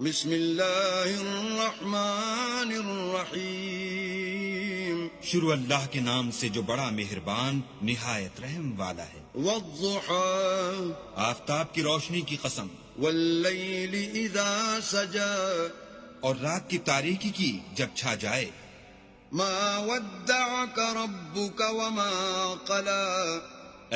بسم اللہ الرحمن الرحیم شروع اللہ کے نام سے جو بڑا مہربان نہایت رحم والا ہے۔ والضحى آفتاب کی روشنی کی قسم، واللیل اذا سجا اور رات کی تاریکی کی جب چھا جائے۔ ما ودعك ربك وما قلى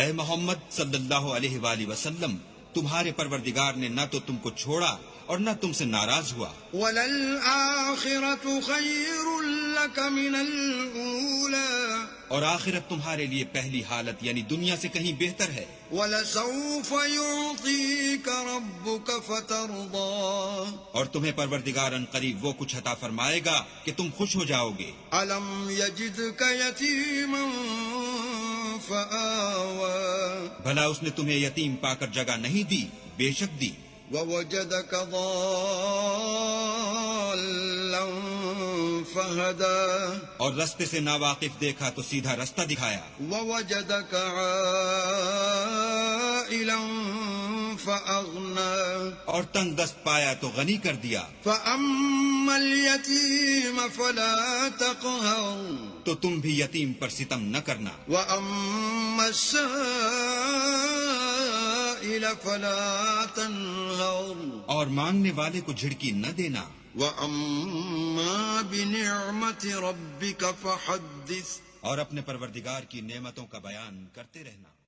اے محمد صلی اللہ علیہ وآلہ وسلم، تمہارے پروردگار نے نہ تو تم کو چھوڑا اور نہ تم سے ناراض ہوا۔ وَلَلْآخِرَةُ خَيْرٌ لَكَ مِنَ الْأُولَى اور آخرت تمہارے لیے پہلی حالت یعنی دنیا سے کہیں بہتر ہے۔ وَلَسَوْفَ يُعْطِيكَ رَبُّكَ فَتَرْضَى اور تمہیں پروردگار ان قریب وہ کچھ عطا فرمائے گا کہ تم خوش ہو جاؤ گے۔ أَلَمْ يَجِدْكَ يَتِيمًا فَآوَى بھلا اس نے تمہیں یتیم پا کر جگہ نہیں دی؟ بے شک دی۔ وَوَجَدَكَ ضَالًّا فَهَدَى اور رستے سے ناواقف دیکھا تو سیدھا رستہ دکھایا۔ وَوَجَدَكَ عَائِلًا فَأَغْنَى اور تنگ دست پایا تو غنی کر دیا۔ فَأَمَّا الْيَتِيمَ فَلَا تَقْهَرْ تو تم بھی یتیم پر ستم نہ کرنا۔ وَأَمَّا السَّائِلَ فَلَا تَنْهَرْ اور مانگنے والے کو جھڑکی نہ دینا۔ وَأَمَّا بِنِعْمَةِ رَبِّكَ فَحَدِّثْ اور اپنے پروردگار کی نعمتوں کا بیان کرتے رہنا۔